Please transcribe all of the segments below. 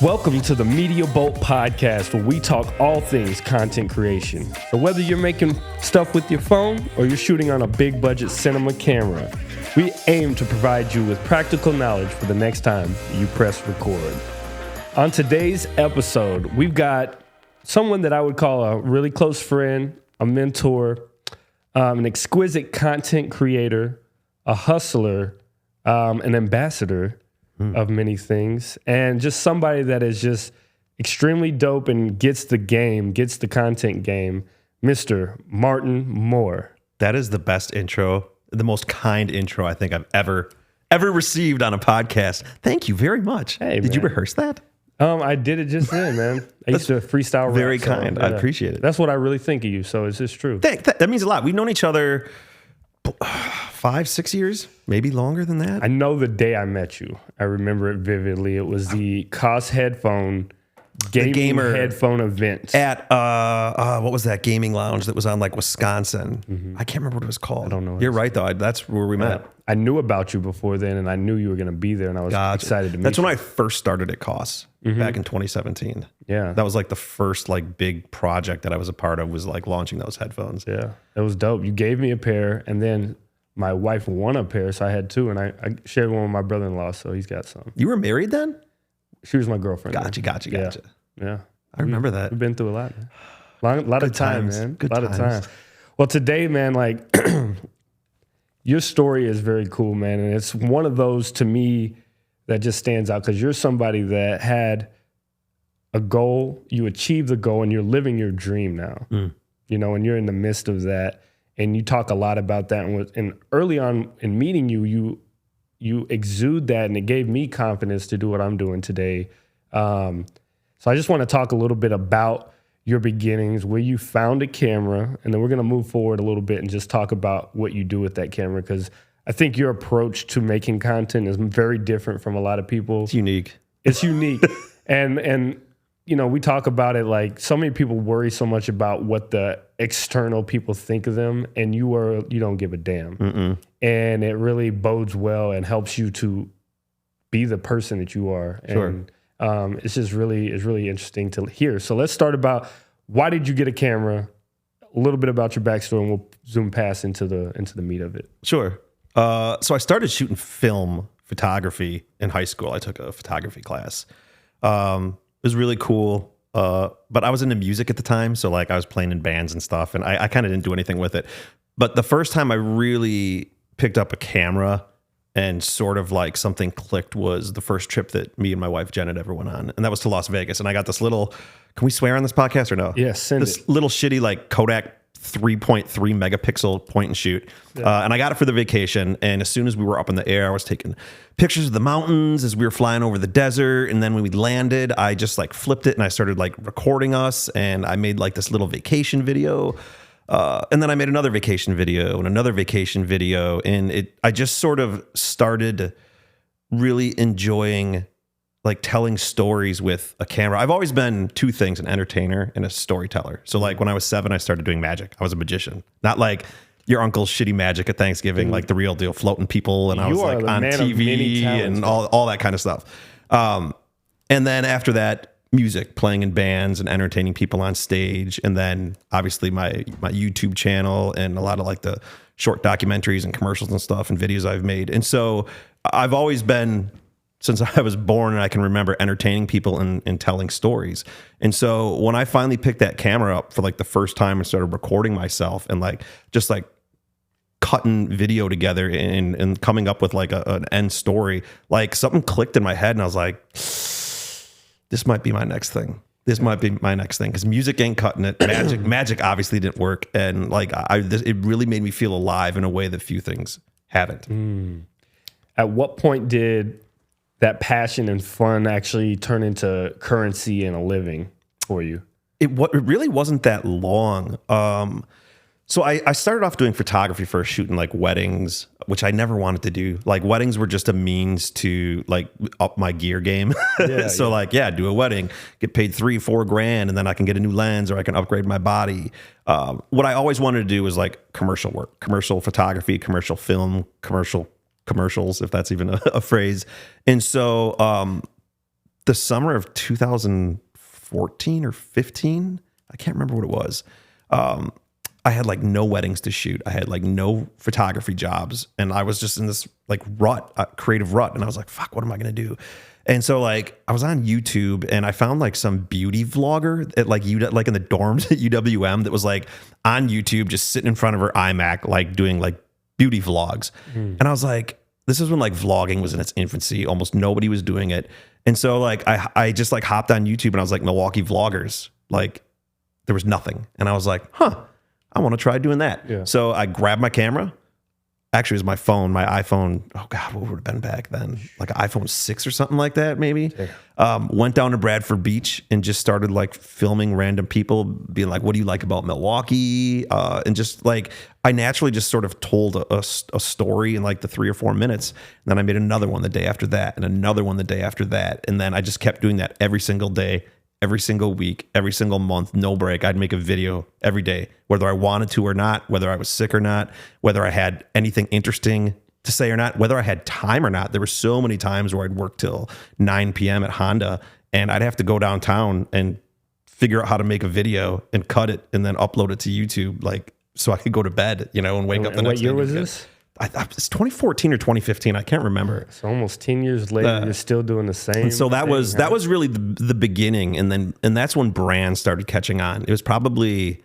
Welcome to the Media Bolt Podcast, where we talk all things content creation. So whether you're making stuff with your phone or you're shooting on a big budget cinema camera, we aim to provide you with practical knowledge for the next time you press record. On today's episode, we've got someone that I would call a really close friend, a mentor, an exquisite content creator, a hustler, an ambassador of many things, and just somebody that is just extremely dope and gets the content game, Mr. Martin Moore. That is the best intro, the most kind intro I think I've ever received on a podcast. Thank you very much. Hey, Did you man. rehearse that? I did it just then, man. I used to freestyle rap. Very kind. I appreciate it. That's what I really think of you, so it's just true. That means a lot. We've known each other 5-6 years, maybe longer than that. I know the day I met you. I remember it vividly. It was the Koss gaming headphone event At what was that gaming lounge that was on like Wisconsin? I can't remember what it was called. I don't know. You're right though. That's where we met. I knew about you before then, and I knew you were going to be there, and I was excited to meet you. That's when I first started at Koss back in 2017. Yeah. That was like the first like big project that I was a part of, was like launching those headphones. Yeah, it was dope. You gave me a pair, and then my wife won a pair, so I had two, and I shared one with my brother-in-law, so he's got some. You were married then? She was my girlfriend. Gotcha. Yeah. I remember that. We've been through a lot, man. A lot of time, times. man. Good a lot of times. time. Well, today, man, like your story is very cool, man, and it's one of those to me that just stands out because you're somebody that had a goal, you achieved the goal, and you're living your dream now. You know, and you're in the midst of that, and you talk a lot about that. And early on in meeting you, you exude that, and it gave me confidence to do what I'm doing today. So I just want to talk a little bit about your beginnings, where you found a camera, and then we're going to move forward a little bit and just talk about what you do with that camera, because I think your approach to making content is very different from a lot of people. It's unique. It's unique. and you know, we talk about it like so many people worry so much about what the external people think of them, and you don't give a damn. And it really bodes well and helps you to be the person that you are. Sure. And it's really interesting to hear. So let's start about, why did you get a camera? A little bit about your backstory, and we'll zoom past into the meat of it. Sure. So I started shooting film photography in high school. I took a photography class. It was really cool. But I was into music at the time. So like I was playing in bands and stuff, and I kind of didn't do anything with it. But the first time I really picked up a camera and sort of like something clicked was the first trip that me and my wife Jen had ever went on. And that was to Las Vegas. And I got this little, can we swear on this podcast or no? Yes, send this it. little shitty like Kodak 3.3 megapixel point and shoot. Yeah. And I got it for the vacation. And as soon as we were up in the air, I was taking pictures of the mountains as we were flying over the desert. And then when we landed, I just like flipped it and I started like recording us. And I made like this little vacation video. And then I made another vacation video and another vacation video. And I just sort of started really enjoying like telling stories with a camera. I've always been two things: an entertainer and a storyteller. So like when I was 7, I started doing magic. I was a magician, not like your uncle's shitty magic at Thanksgiving, like the real deal, floating people. And I was like on TV and all that kind of stuff. And then after that, music, playing in bands and entertaining people on stage. And then obviously my YouTube channel and a lot of like the short documentaries and commercials and stuff and videos I've made. And so I've always been, since I was born and I can remember, entertaining people and telling stories. And so when I finally picked that camera up for like the first time and started recording myself and like just like cutting video together and coming up with like an end story, like something clicked in my head and I was like, this might be my next thing. This might be my next thing, because music ain't cutting it. Magic obviously didn't work, and like it really made me feel alive in a way that few things haven't. At what point did that passion and fun actually turn into currency and a living for you? It really wasn't that long. So I started off doing photography first, shooting like weddings, which I never wanted to do. Like weddings were just a means to like up my gear game. Do a wedding, get paid $3-4 grand, and then I can get a new lens or I can upgrade my body. What I always wanted to do was like commercial work, commercial photography, commercial film, commercials, if that's even a phrase. And so the summer of 2014 or 15. I can't remember what it was. I had like no weddings to shoot. I had like no photography jobs. And I was just in this like creative rut. And I was like, fuck, what am I going to do? And so like I was on YouTube and I found like some beauty vlogger at like in the dorms at UWM that was like on YouTube, just sitting in front of her iMac, like doing like beauty vlogs. And I was like, this is when like vlogging was in its infancy. Almost nobody was doing it. And so like I just like hopped on YouTube and I was like, Milwaukee vloggers. Like there was nothing. And I was like, I want to try doing that. Yeah. So I grabbed my camera. Actually, it was my phone, my iPhone. Oh God, what would it have been back then? Like an iPhone 6 or something like that, maybe. Yeah. Went down to Bradford Beach and just started like filming random people, being like, what do you like about Milwaukee? And just like, I naturally just sort of told a story in like the 3 or 4 minutes. And then I made another one the day after that and another one the day after that. And then I just kept doing that every single day, every single week, every single month, no break. I'd make a video every day, whether I wanted to or not, whether I was sick or not, whether I had anything interesting to say or not, whether I had time or not. There were so many times where I'd work till 9 p.m. at Honda and I'd have to go downtown and figure out how to make a video and cut it and then upload it to YouTube, like so I could go to bed, and wake up the next day. What year was this? It's 2014 or 2015. I can't remember. So almost 10 years later, you're still doing the same. And so that was really the beginning, and that's when brands started catching on. It was probably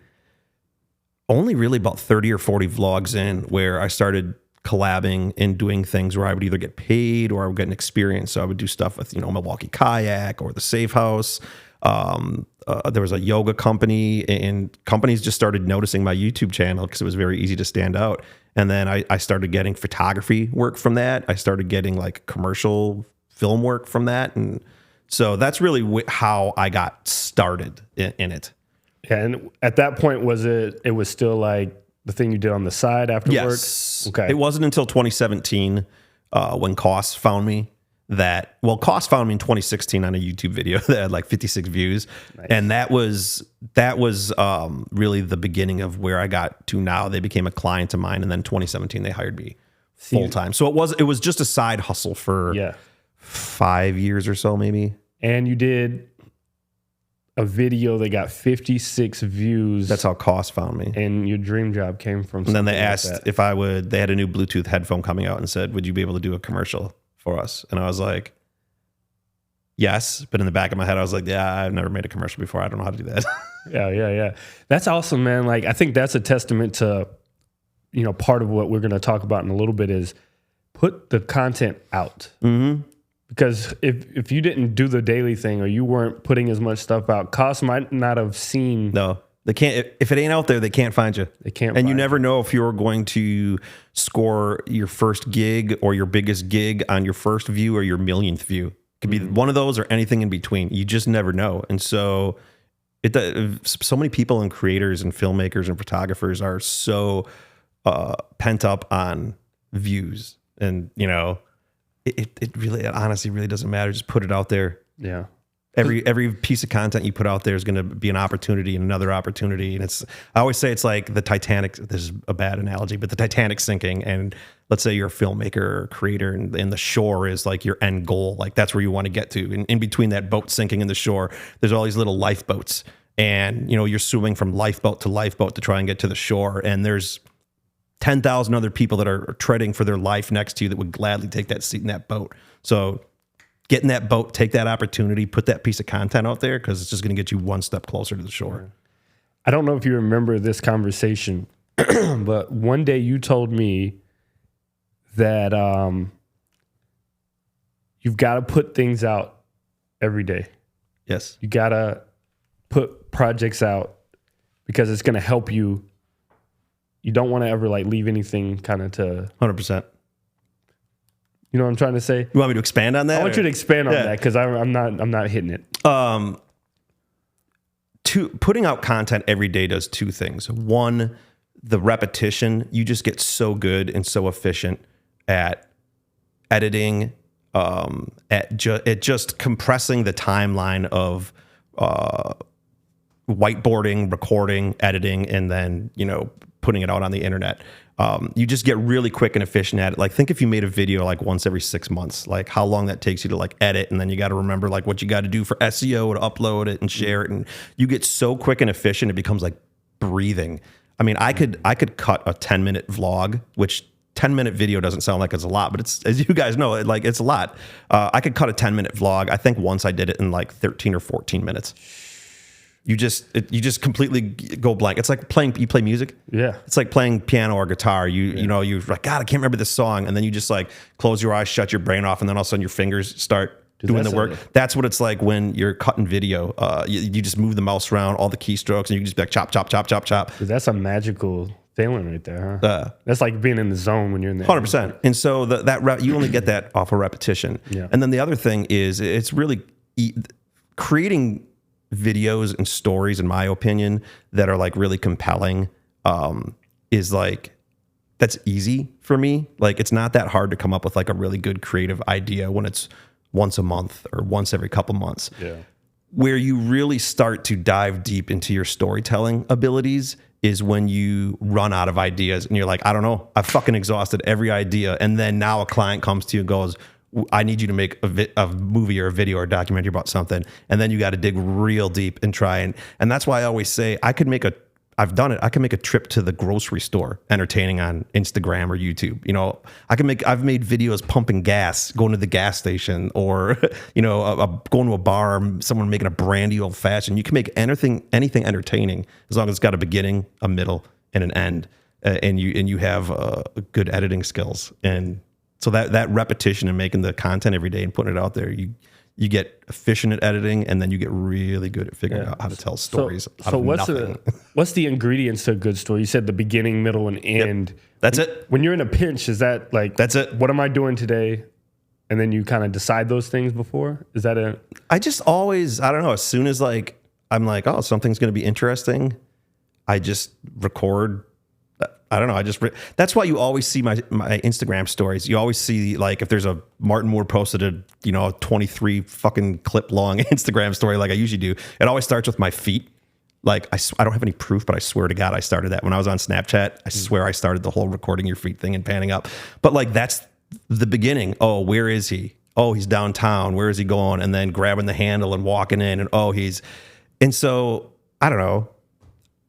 only really about 30 or 40 vlogs in where I started collabing and doing things where I would either get paid or I would get an experience. So I would do stuff with Milwaukee Kayak or the Safe House. There was a yoga company, and companies just started noticing my YouTube channel because it was very easy to stand out. And then I started getting photography work from that. I started getting like commercial film work from that. And so that's really how I got started in it. Yeah. And at that point, it was still like the thing you did on the side after work? Yes. Okay. It wasn't until 2017 when Koss found me. Koss found me in 2016 on a YouTube video that had like 56 views. Nice. And that was really the beginning of where I got to now. They became a client of mine. And then 2017, they hired me full time. So it was just a side hustle for 5 years or so, maybe. And you did a video that got 56 views. That's how Koss found me. And your dream job came from. And then they asked if I would, they had a new Bluetooth headphone coming out and said, would you be able to do a commercial for us? And I was like, yes. But in the back of my head, I was like, yeah, I've never made a commercial before. I don't know how to do that. Yeah. That's awesome, man. Like, I think that's a testament to, part of what we're going to talk about in a little bit is put the content out. Mm-hmm. Because if you didn't do the daily thing or you weren't putting as much stuff out, Koss might not have seen. No. They can't, if it ain't out there, they can't find you. They can't. And you never know if you're going to score your first gig or your biggest gig on your first view or your millionth view. It could be one of those or anything in between. You just never know. And so so many people and creators and filmmakers and photographers are so pent up on views. And, it honestly really doesn't matter. Just put it out there. Yeah. Every piece of content you put out there is going to be an opportunity and another opportunity. And I always say it's like the Titanic. This is a bad analogy, but the Titanic sinking. And let's say you're a filmmaker or creator and the shore is like your end goal. Like that's where you want to get to. And in between that boat sinking and the shore, there's all these little lifeboats. And, you're swimming from lifeboat to try and get to the shore. And there's 10,000 other people that are treading for their life next to you that would gladly take that seat in that boat. So get in that boat, take that opportunity, put that piece of content out there because it's just going to get you one step closer to the shore. I don't know if you remember this conversation, but one day you told me that you've got to put things out every day. Yes. You got to put projects out because it's going to help you. You don't want to ever like leave anything kind of to 100%. You know what I'm trying to say? You want me to expand on that? I want you to expand on that because I'm not hitting it. Putting out content every day does two things. One, the repetition. You just get so good and so efficient at editing, at just compressing the timeline of whiteboarding, recording, editing, and then putting it out on the internet. You just get really quick and efficient at it. Like, think if you made a video like once every 6 months, like how long that takes you to like edit, and then you got to remember like what you got to do for SEO to upload it and share it, and you get so quick and efficient it becomes like breathing. I mean, I could cut a 10-minute vlog, which 10-minute video doesn't sound like it's a lot, but it's, as you guys know, it's a lot. I could cut a 10-minute vlog. I think once I did it in like 13 or 14 minutes. You just completely go blank. It's like you play music. Yeah. It's like playing piano or guitar. You know, you're like, God, I can't remember this song. And then you just like close your eyes, shut your brain off, and then all of a sudden your fingers start doing the work. That's what it's like when you're cutting video. You just move the mouse around, all the keystrokes, and you can just be like chop, chop, chop, chop, chop. That's a magical feeling right there, huh? That's like being in the zone when you're in there. 100%. And so you only get that off of repetition. Yeah. And then the other thing is it's really creating videos and stories, in my opinion, that are like really compelling, is like, that's easy for me. Like, it's not that hard to come up with like a really good creative idea when it's once a month or once every couple months. Yeah. Where you really start to dive deep into your storytelling abilities is when you run out of ideas and you're like, I don't know, I've fucking exhausted every idea. And then now a client comes to you and goes, I need you to make a movie or a video or a documentary about something. And then you got to dig real deep and try. And that's why I always say I've done it. I can make a trip to the grocery store entertaining on Instagram or YouTube. You know, I've made videos pumping gas, going to the gas station, or, you know, going to a bar, someone making a brandy old fashioned. You can make anything entertaining as long as it's got a beginning, a middle, and an end. And you have good editing skills. And so that repetition and making the content every day and putting it out there, you get efficient at editing, and then you get really good at figuring out how to tell stories. So what's the ingredients to a good story? You said the beginning, middle, and end. Yep. That's it. When you're in a pinch, is that like, that's it? What am I doing today? And then you kind of decide those things before? Is that I just always, I don't know, as soon as like, I'm like, oh, something's going to be interesting, I just record. I don't know. That's why you always see my Instagram stories. You always see, like, if there's a Martin Moore posted a 23 fucking clip long Instagram story like I usually do, it always starts with my feet. Like, I don't have any proof, but I swear to God I started that when I was on Snapchat. I swear I started the whole recording your feet thing and panning up. But like, that's the beginning. Oh, where is he? Oh, he's downtown. Where is he going? And then grabbing the handle and walking in, and and so I don't know.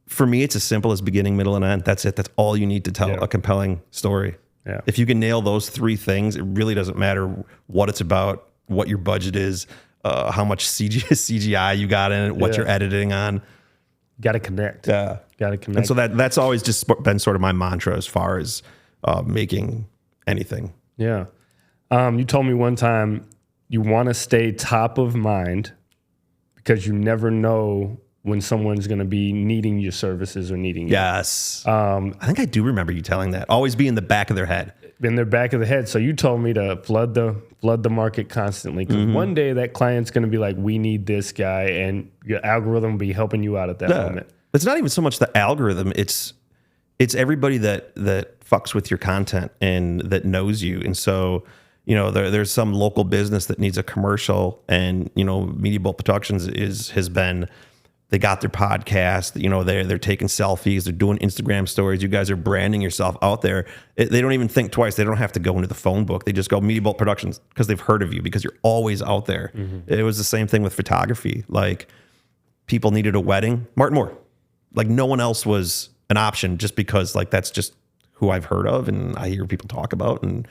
For me, it's as simple as beginning, middle, and end. That's it. That's all you need to tell a compelling story. Yeah. If you can nail those three things, it really doesn't matter what it's about, what your budget is, how much CGI you got in it, what you're editing on. Got to connect. Yeah. Got to connect. And so that's always just been sort of my mantra as far as making anything. Yeah. You told me one time you want to stay top of mind because you never know when someone's going to be needing your services or needing you. Yes. I think I do remember you telling that. Always be in the back of their head. In their back of the head. So you told me to flood the market constantly, because one day that client's going to be like, we need this guy, and your algorithm will be helping you out at that moment. It's not even so much the algorithm. It's everybody that fucks with your content and that knows you. And so, you know, there's some local business that needs a commercial, and, you know, Media Bolt Productions has been, they got their podcast, you know, they're taking selfies, they're doing Instagram stories. You guys are branding yourself out there. They don't even think twice. They don't have to go into the phone book. They just go Media Bolt Productions because they've heard of you, because you're always out there. It was the same thing with photography. Like, people needed a wedding, Martin Moore. Like, no one else was an option, just because, like, that's just who I've heard of and I hear people talk about. And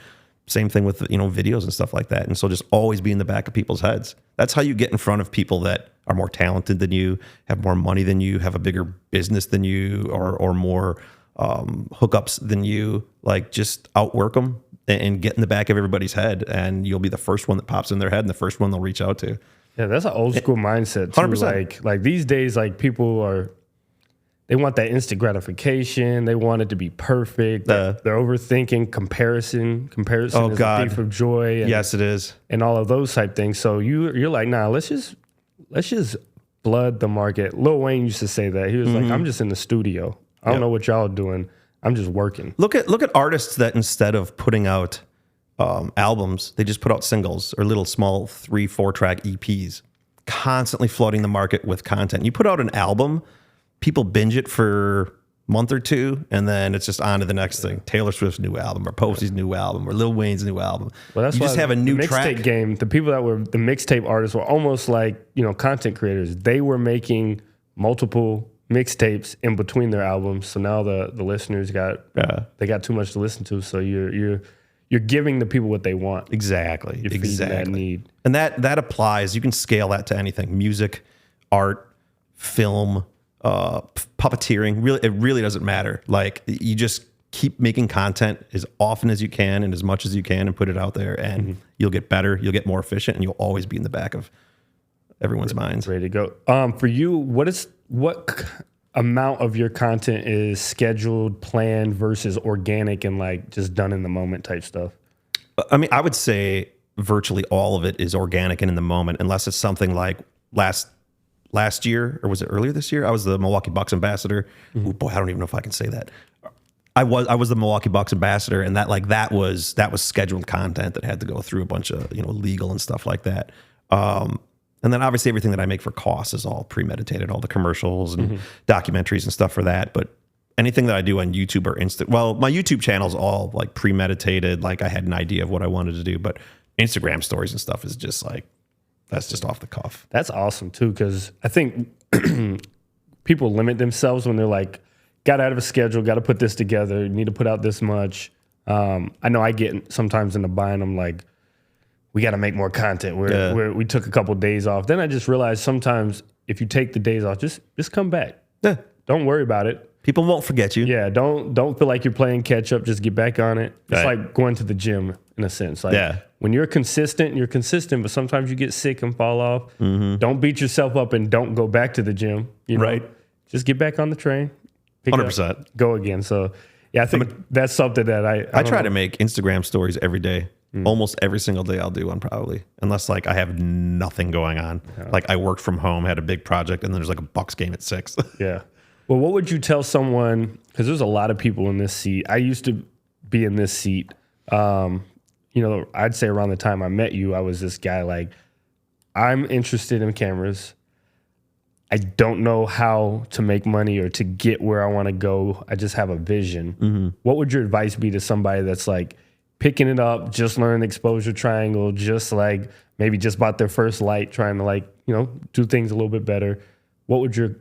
same thing with, you know, videos and stuff like that. And so just always be in the back of people's heads. That's how you get in front of people that are more talented than you, have more money than you, have a bigger business than you, or more hookups than you. Like, just outwork them and get in the back of everybody's head, and you'll be the first one that pops in their head and the first one they'll reach out to. Yeah, that's an old school mindset too. 100%. Like these days, like, people they want that instant gratification. They want it to be perfect. They're overthinking comparison. Comparison is a thief of joy. And, yes, it is. And all of those type things. So you're like, nah, let's just flood the market. Lil Wayne used to say that. He was like, I'm just in the studio. I don't know what y'all are doing. I'm just working. Look at artists that, instead of putting out albums, they just put out singles or little small 3-4 track EPs, constantly flooding the market with content. You put out an album, people binge it for month or two, and then it's just on to the next thing. Taylor Swift's new album, or Postie's new album, or Lil Wayne's new album. Well, that's you why just have a new the track. mixtape game. The people that were the mixtape artists were almost like, content creators. They were making multiple mixtapes in between their albums. So now the listeners got too much to listen to. So you're giving the people what they want. Exactly. You're feeding that need. And that applies. You can scale that to anything: music, art, film, puppeteering. Really, it really doesn't matter. Like, you just keep making content as often as you can and as much as you can, and put it out there, and you'll get better, you'll get more efficient, and you'll always be in the back of everyone's minds. Ready to go. For you, what amount of your content is scheduled, planned versus organic and like just done in the moment type stuff? I mean, I would say virtually all of it is organic and in the moment, unless it's something like last year, or was it earlier this year? I was the Milwaukee Bucks ambassador. Ooh, boy, I don't even know if I can say that. I was the Milwaukee Bucks ambassador, and that was scheduled content that had to go through a bunch of legal and stuff like that. And then obviously everything that I make for Koss is all premeditated, all the commercials and documentaries and stuff for that. But anything that I do on YouTube or my YouTube channel is all like premeditated. Like, I had an idea of what I wanted to do, but Instagram stories and stuff is just like, that's just off the cuff. That's awesome too, because I think people limit themselves when they're like, got out of a schedule, got to put this together, need to put out this much. I know I get sometimes in the bind. I'm like, we got to make more content. We took a couple days off. Then I just realized sometimes if you take the days off, just come back. Yeah. Don't worry about it. People won't forget you. Yeah. Don't feel like you're playing catch up. Just get back on it. It's like going to the gym in a sense. Like, when you're consistent, but sometimes you get sick and fall off. Don't beat yourself up and don't go back to the gym. Right. Just get back on the train. 100%. Go again. So yeah, I think that's something that I try to make Instagram stories every day. Almost every single day I'll do one, probably, unless like I have nothing going on. Like, I worked from home, had a big project, and then there's like a Bucks game at 6. Yeah. Well, what would you tell someone, because there's a lot of people in this seat. I used to be in this seat. I'd say around the time I met you, I was this guy like, I'm interested in cameras. I don't know how to make money or to get where I want to go. I just have a vision. What would your advice be to somebody that's like picking it up, just learning the exposure triangle, just like maybe just bought their first light, trying to do things a little bit better? What would your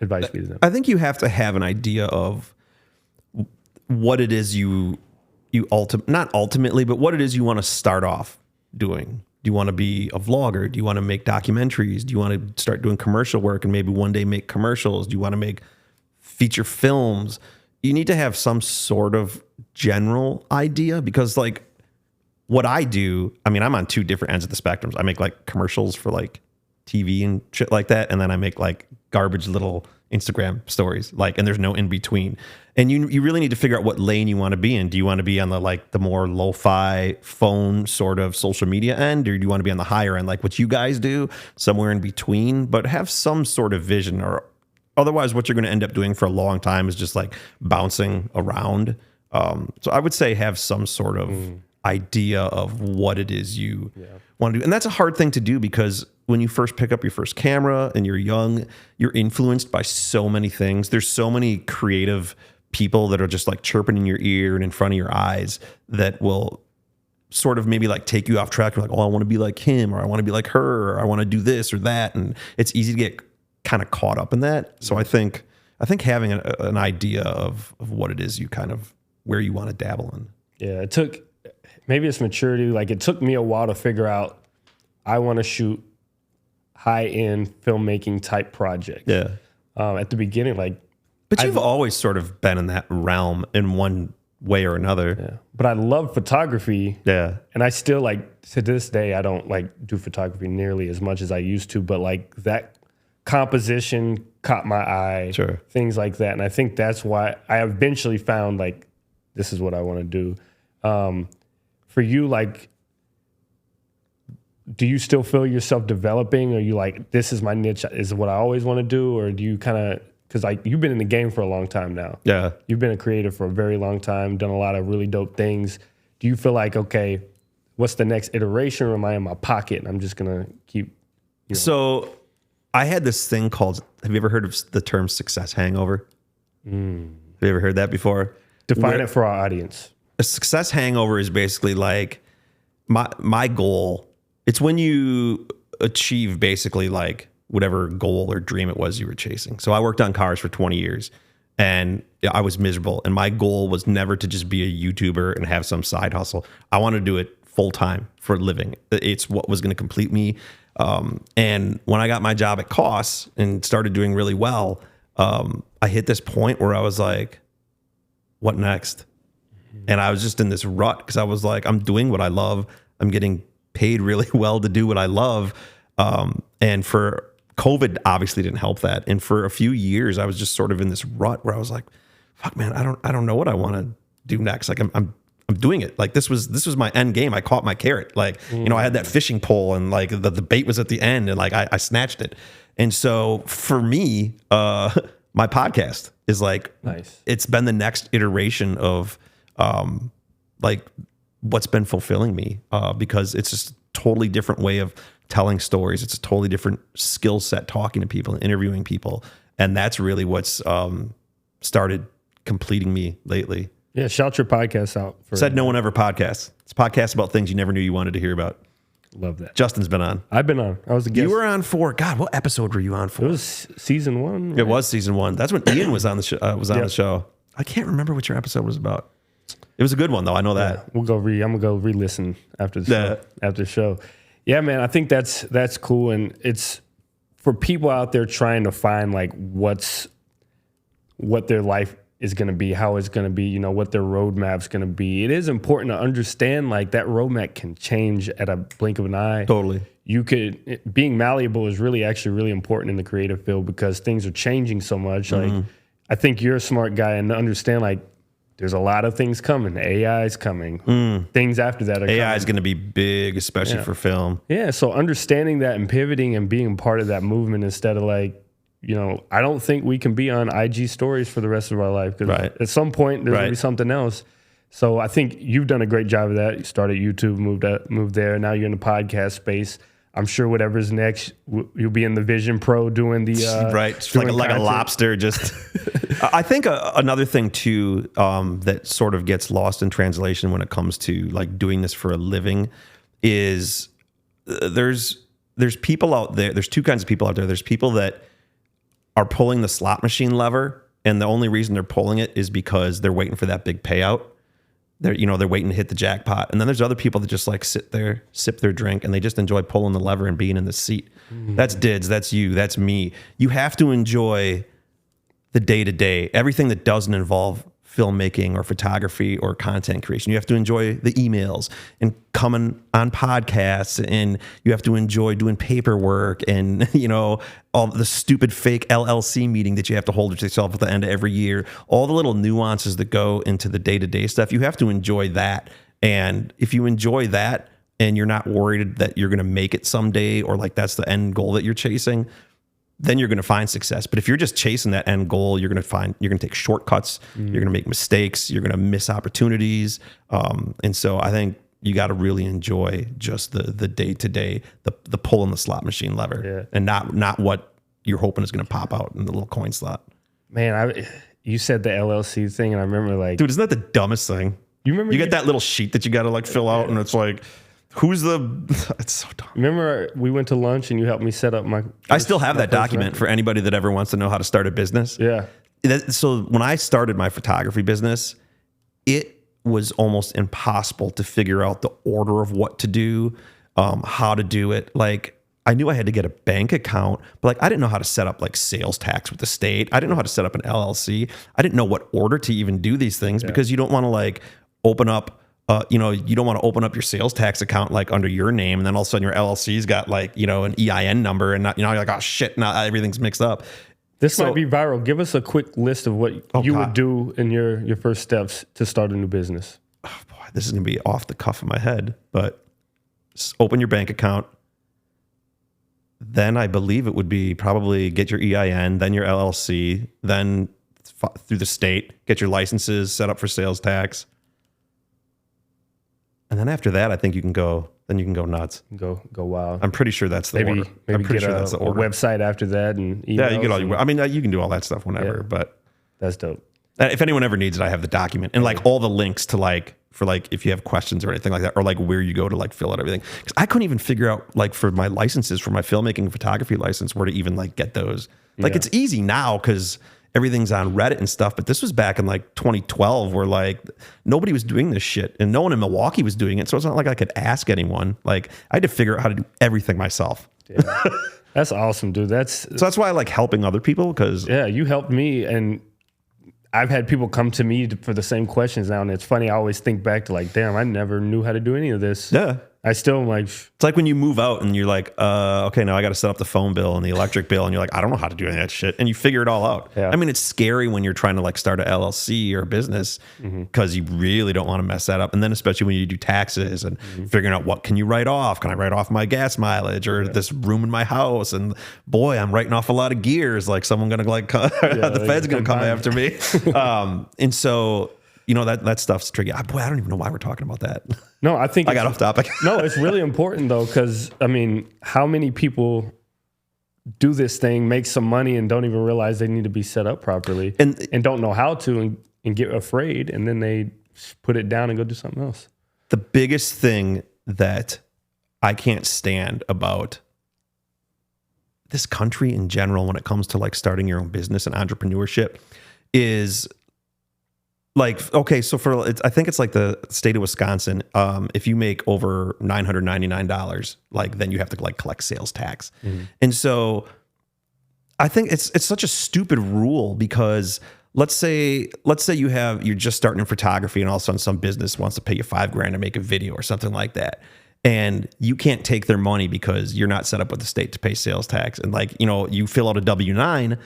advice be to them? I think you have to have an idea of what it is not ultimately, but what it is you want to start off doing. Do you want to be a vlogger? Do you want to make documentaries? Do you want to start doing commercial work and maybe one day make commercials? Do you want to make feature films? You need to have some sort of general idea, because like what I do, I mean, I'm on two different ends of the spectrums. I make like commercials for like TV and shit like that, and then I make like garbage little Instagram stories, like, and there's no in between. And you really need to figure out what lane you want to be in. Do you want to be on the more lo-fi phone sort of social media end, or do you want to be on the higher end, like what you guys do, somewhere in between? But have some sort of vision, or otherwise what you're going to end up doing for a long time is just like bouncing around. So I would say have some sort of idea of what it is you want to do. And that's a hard thing to do, because when you first pick up your first camera and you're young, you're influenced by so many things. There's so many creative people that are just like chirping in your ear and in front of your eyes that will sort of maybe like take you off track. You're like, oh, I want to be like him, or I want to be like her, or I want to do this or that. And it's easy to get kind of caught up in that. So I think having an idea of what it is you kind of, where you want to dabble in. Yeah, maybe it's maturity. Like, it took me a while to figure out I want to shoot high-end filmmaking type projects. Yeah. At the beginning, like... But you've always sort of been in that realm in one way or another. Yeah. But I love photography. Yeah. And I still, like, to this day, I don't, like, do photography nearly as much as I used to. But, like, that composition caught my eye. Sure. Things like that. And I think that's why I eventually found, like, this is what I want to do. For you, like... Do you still feel yourself developing? Or are you like, this is my niche, is what I always want to do? Or do you kind of, because like you've been in the game for a long time now. Yeah. You've been a creator for a very long time, done a lot of really dope things. Do you feel like, okay, what's the next iteration, or am I in my pocket and I'm just going to keep, So I had this thing called, have you ever heard of the term success hangover? Have you ever heard that before? Define it for our audience. A success hangover is basically like my goal. It's when you achieve basically like whatever goal or dream it was you were chasing. So I worked on cars for 20 years and I was miserable. And my goal was never to just be a YouTuber and have some side hustle. I wanted to do it full time for a living. It's what was going to complete me. And when I got my job at Koss and started doing really well, I hit this point where I was like, what next? And I was just in this rut because I was like, I'm doing what I love. I'm getting paid really well to do what I love. And for COVID obviously didn't help that. And for a few years, I was just sort of in this rut where I was like, fuck man, I don't know what I want to do next. Like I'm doing it. Like this was my end game. I caught my carrot. Like, I had that fishing pole and like the bait was at the end and like I snatched it. And so for me, my podcast is like, nice. It's been the next iteration of like what's been fulfilling me because it's just a totally different way of telling stories. It's a totally different skill set, talking to people and interviewing people. And that's really what's started completing me lately. Yeah, shout your podcast out. Said no one ever podcasts. It's podcasts about things you never knew you wanted to hear about. Love that. Justin's been on. I've been on. I was a guest. You were on for, God, what episode were you on for? It was season 1. Right? It was season 1. That's when Ian was on the show. The show. I can't remember what your episode was about. It was a good one though. I know that. Yeah, I'm gonna go re-listen after the show. After the show. Yeah, man. I think that's cool, and it's for people out there trying to find like what their life is going to be, how it's going to be, what their roadmap's going to be. It is important to understand like that roadmap can change at a blink of an eye. Totally. Being malleable is actually really important in the creative field because things are changing so much. Like, I think you're a smart guy and understand like there's a lot of things coming. AI is coming. Things after that are AI is going to be big, especially for film. Yeah. So understanding that and pivoting and being part of that movement instead of like, I don't think we can be on IG stories for the rest of our life because at some point there's going to be something else. So I think you've done a great job of that. You started YouTube, moved there. Now you're in the podcast space. I'm sure whatever's next, you'll be in the Vision Pro doing the doing like a lobster. Just, I think another thing too that sort of gets lost in translation when it comes to like doing this for a living is there's people out there. There's two kinds of people out there. There's people that are pulling the slot machine lever, and the only reason they're pulling it is because they're waiting for that big payout. They're waiting to hit the jackpot. And then there's other people that just like sit there, sip their drink, and they just enjoy pulling the lever and being in the seat. That's Dids. That's you. That's me. You have to enjoy the day-to-day, everything that doesn't involve filmmaking or photography or content creation. You have to enjoy the emails and coming on podcasts, and you have to enjoy doing paperwork and, all the stupid fake LLC meeting that you have to hold with yourself at the end of every year, all the little nuances that go into the day-to-day stuff. You have to enjoy that. And if you enjoy that and you're not worried that you're going to make it someday or like that's the end goal that you're chasing, then you're going to find success. But if you're just chasing that end goal, you're going to take shortcuts. You're going to make mistakes. You're going to miss opportunities. And so I think you got to really enjoy just the day to day, the pull in the slot machine lever, and not what you're hoping is going to pop out in the little coin slot. Man, you said the LLC thing, and I remember like, dude, isn't that the dumbest thing? You remember you get that little sheet that you got to like fill out, and it's like, it's so dumb. Remember we went to lunch and you helped me set up my... I still have that document for anybody that ever wants to know how to start a business. Yeah. So when I started my photography business, it was almost impossible to figure out the order of what to do, how to do it. Like I knew I had to get a bank account, but like I didn't know how to set up like sales tax with the state. I didn't know how to set up an LLC. I didn't know what order to even do these things because you don't want to like open up you don't want to open up your sales tax account like under your name, and then all of a sudden your LLC's got like, an EIN number, and not, you're like, oh shit, now everything's mixed up. This might be viral. Give us a quick list of what you would do in your first steps to start a new business. Oh boy, this is gonna be off the cuff of my head, but open your bank account. Then I believe it would be probably get your EIN, then your LLC, then through the state, get your licenses set up for sales tax. And then after that, I think you can go nuts. Go wild. I'm pretty sure that's the order. I'm pretty sure that's the order. A website after that and emails. Yeah, you get all your, I mean, you can do all that stuff whenever, but That's dope. If anyone ever needs it, I have the document and like all the links to like for like if you have questions or anything like that, or like where you go to like fill out everything. Because I couldn't even figure out like for my licenses for my filmmaking and photography license where to even like get those. Like it's easy now because everything's on Reddit and stuff. But this was back in like 2012 where like nobody was doing this shit and no one in Milwaukee was doing it. So it's not like I could ask anyone. Like I had to figure out how to do everything myself. Yeah. That's awesome, dude. So that's why I like helping other people because you helped me, and I've had people come to me for the same questions now, and it's funny. I always think back to like, damn, I never knew how to do any of this. Yeah. I still am like, it's like when you move out and you're like, okay, now I got to set up the phone bill and the electric bill. And you're like, I don't know how to do any of that shit. And you figure it all out. Yeah. I mean, it's scary when you're trying to like start a LLC or a business because you really don't want to mess that up. And then especially when you do taxes and figuring out what can you write off? Can I write off my gas mileage or this room in my house? And boy, I'm writing off a lot of gears. Like someone going to like, the Fed's going to come after me. And so, you know, that stuff's tricky. Boy, I don't even know why we're talking about that. No, I think I got off topic. No, it's really important though, because I mean, how many people do this thing, make some money, and don't even realize they need to be set up properly, and don't know how to, and get afraid, and then they put it down and go do something else. The biggest thing that I can't stand about this country in general, when it comes to like starting your own business and entrepreneurship, is like, okay, so I think it's like the state of Wisconsin. If you make over $999, like then you have to like collect sales tax. And so I think it's such a stupid rule because let's say you're just starting in photography and all of a sudden some business wants to pay you $5,000 to make a video or something like that. And you can't take their money because you're not set up with the state to pay sales tax. And like, you know, you fill out a W-9,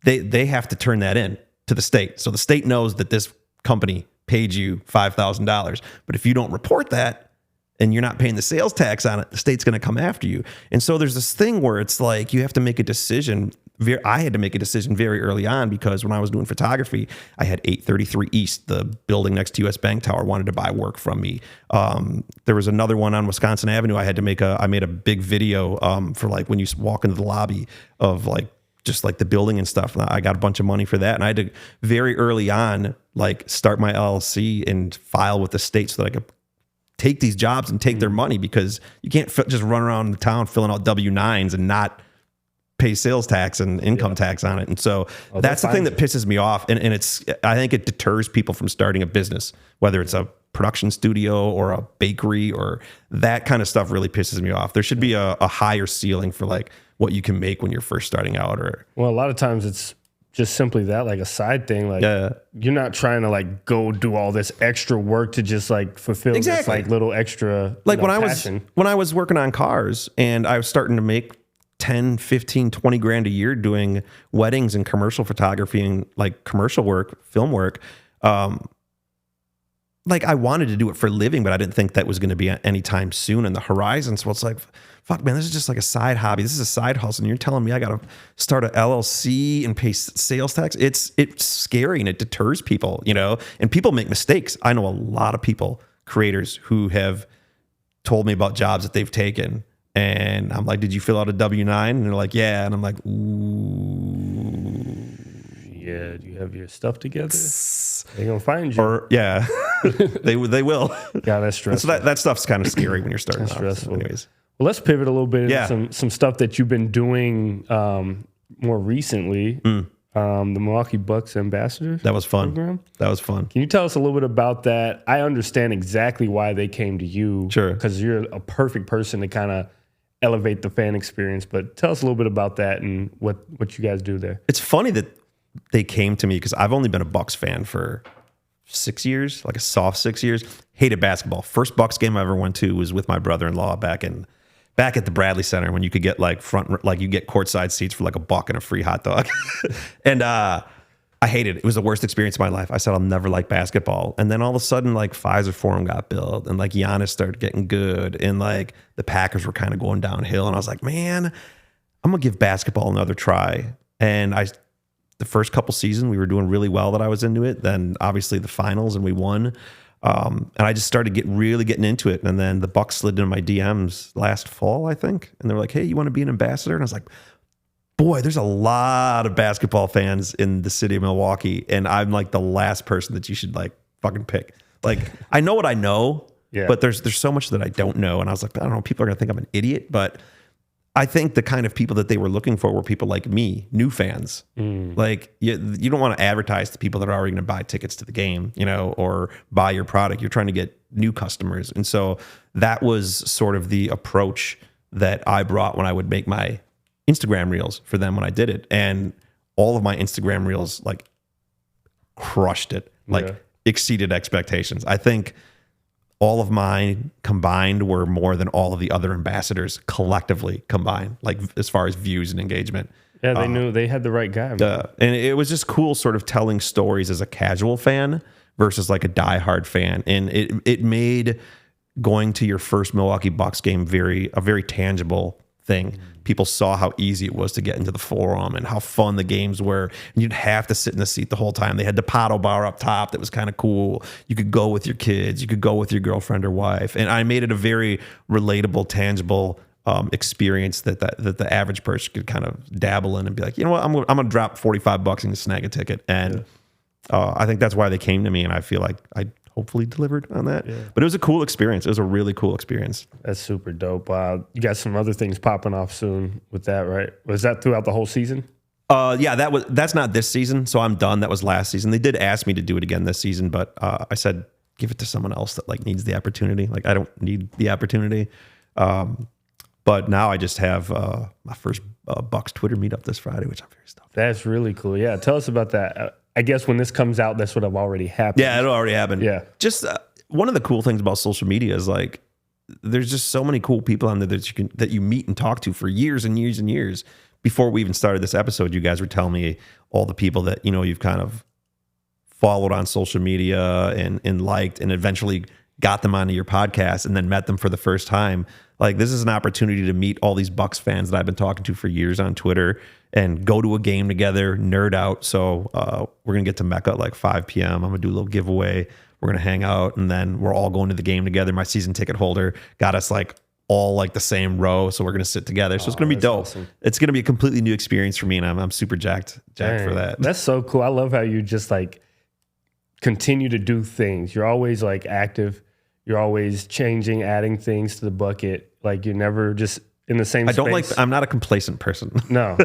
they have to turn that in to the state. So the state knows that this company paid you $5,000. But if you don't report that and you're not paying the sales tax on it, the state's going to come after you. And so there's this thing where it's like you have to make a decision. I had to make a decision very early on because when I was doing photography, I had 833 East, the building next to US Bank Tower, wanted to buy work from me. There was another one on Wisconsin Avenue. I made a big video for like when you walk into the lobby of like just like the building and stuff. I got a bunch of money for that. And I had to very early on, like start my LLC and file with the state so that I could take these jobs and take their money because you can't just run around the town filling out W-9s and not pay sales tax and income tax on it. And so that's the thing that pisses me off. And I think it deters people from starting a business, whether it's a production studio or a bakery or that kind of stuff really pisses me off. There should be a higher ceiling for like what you can make when you're first starting out. Or well, a lot of times it's just simply that, like a side thing. Like you're not trying to like go do all this extra work to just like fulfill this like little extra like passion. when I was working on cars and I was starting to make 10, 15, 20 grand a year doing weddings and commercial photography and like commercial work, film work. Like I wanted to do it for a living, but I didn't think that was going to be anytime soon in the horizon. So it's like, fuck, man, this is just like a side hobby. This is a side hustle. And you're telling me I got to start a LLC and pay sales tax. It's scary and it deters people, you know, and people make mistakes. I know a lot of people, creators who have told me about jobs that they've taken. And I'm like, did you fill out a W-9? And they're like, yeah. And I'm like, ooh. Yeah, do you have your stuff together? They're going to find you. Or, yeah, they will. Yeah, that's stressful. And so that stuff's kind of scary when you're starting out. Stressful. Anyways. Well, let's pivot a little bit into some stuff that you've been doing more recently. The Milwaukee Bucks ambassadors. That was fun. Program. That was fun. Can you tell us a little bit about that? I understand exactly why they came to you. Sure. Because you're a perfect person to kind of elevate the fan experience. But tell us a little bit about that and what you guys do there. It's funny that they came to me because I've only been a Bucks fan for 6 years, like a soft 6 years. Hated basketball. First Bucks game I ever went to was with my brother-in-law back at the Bradley Center when you could get like you get courtside seats for like $1 and a free hot dog. And I hated it. It was the worst experience of my life. I said I'll never like basketball. And then all of a sudden like Pfizer Forum got built and like Giannis started getting good and like the Packers were kind of going downhill. And I was like, man, I'm going to give basketball another try. And the first couple seasons we were doing really well that I was into it. Then obviously the finals and we won. And I just started really getting into it. And then the Bucks slid into my DMs last fall, I think. And they were like, hey, you want to be an ambassador? And I was like, boy, there's a lot of basketball fans in the city of Milwaukee, and I'm like the last person that you should like fucking pick. Like, I know what I know, but there's so much that I don't know. And I was like, I don't know, people are gonna think I'm an idiot, but I think the kind of people that they were looking for were people like me, new fans. Like, you don't want to advertise to people that are already going to buy tickets to the game, you know, or buy your product. You're trying to get new customers. And so that was sort of the approach that I brought when I would make my Instagram reels for them when I did it. And all of my Instagram reels like crushed it, like exceeded expectations. I think all of mine combined were more than all of the other ambassadors collectively combined, like as far as views and engagement. Yeah, they knew they had the right guy. And it was just cool sort of telling stories as a casual fan versus like a diehard fan. And it made going to your first Milwaukee Bucks game a very tangible thing. People saw how easy it was to get into the forum and how fun the games were. And you'd have to sit in the seat the whole time. They had the paddle bar up top that was kind of cool. You could go with your kids. You could go with your girlfriend or wife. And I made it a very relatable, tangible experience that the average person could kind of dabble in and be like, you know what, I'm going to drop $45 and snag a ticket. And I think that's why they came to me. And I feel like I hopefully delivered on that. But it was a cool experience. It was a really cool experience. That's super dope. You got some other things popping off soon with that, right? Was that throughout the whole season? Yeah, that's not this season, so I'm done. That was last season. They did ask me to do it again this season, but I said give it to someone else that like needs the opportunity. Like, I don't need the opportunity. But now I just have my first Bucks Twitter meetup this Friday, which I'm very stoked. That's really cool. Yeah, tell us about that. I guess when this comes out, that's what have already happened. Yeah, it'll already happen. Yeah. Just one of the cool things about social media is like there's just so many cool people on there that you meet and talk to for years and years and years. Before we even started this episode, you guys were telling me all the people that, you know, you've kind of followed on social media and liked and eventually got them onto your podcast and then met them for the first time. Like, this is an opportunity to meet all these Bucks fans that I've been talking to for years on Twitter and go to a game together, nerd out. So we're going to get to Mecca at like 5 p.m. I'm going to do a little giveaway. We're going to hang out, and then we're all going to the game together. My season ticket holder got us like all like the same row, so we're going to sit together. So it's going to be dope. Awesome. It's going to be a completely new experience for me, and I'm super jacked for that. That's so cool. I love how you just like continue to do things. You're always like active. You're always changing, adding things to the bucket. Like, you're never just in the same space. I'm not a complacent person. No,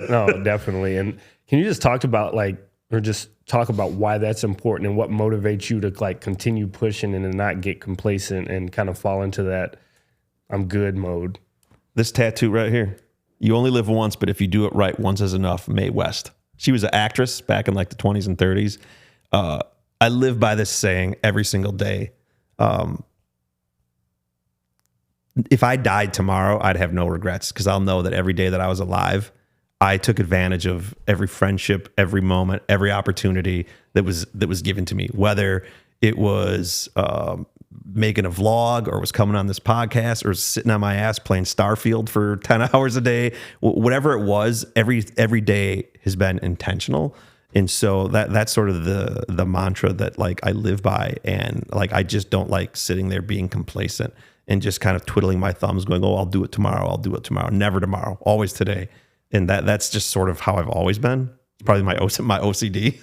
definitely. And can you just talk about why that's important and what motivates you to like continue pushing and to not get complacent and kind of fall into that I'm good mode? This tattoo right here. You only live once, but if you do it right, once is enough. Mae West. She was an actress back in like the 20s and 30s. I live by this saying every single day. If I died tomorrow, I'd have no regrets, because I'll know that every day that I was alive, I took advantage of every friendship, every moment, every opportunity that was given to me, whether it was making a vlog or was coming on this podcast or sitting on my ass playing Starfield for 10 hours a day, whatever it was, every day has been intentional. And so that's sort of the mantra that like I live by. And like, I just don't like sitting there being complacent and just kind of twiddling my thumbs going, oh, I'll do it tomorrow. Never tomorrow, always today. And that's just sort of how I've always been. It's probably my OCD.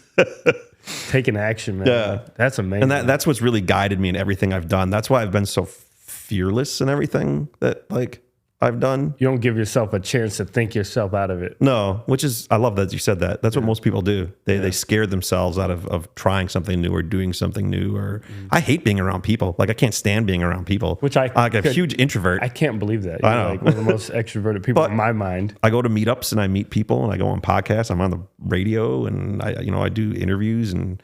Taking action, man. Yeah. That's amazing. And that's what's really guided me in everything I've done. That's why I've been so fearless in everything that like I've done. You don't give yourself a chance to think yourself out of it. No, which is, I love that you said that. That's what most people do. They scare themselves out of trying something new or doing something new. Or I hate being around people. Like, I can't stand being around people. Which I'm like a huge introvert. I can't believe that. You're I know. like one of the most extroverted people in my mind. I go to meetups and I meet people and I go on podcasts. I'm on the radio and I do interviews and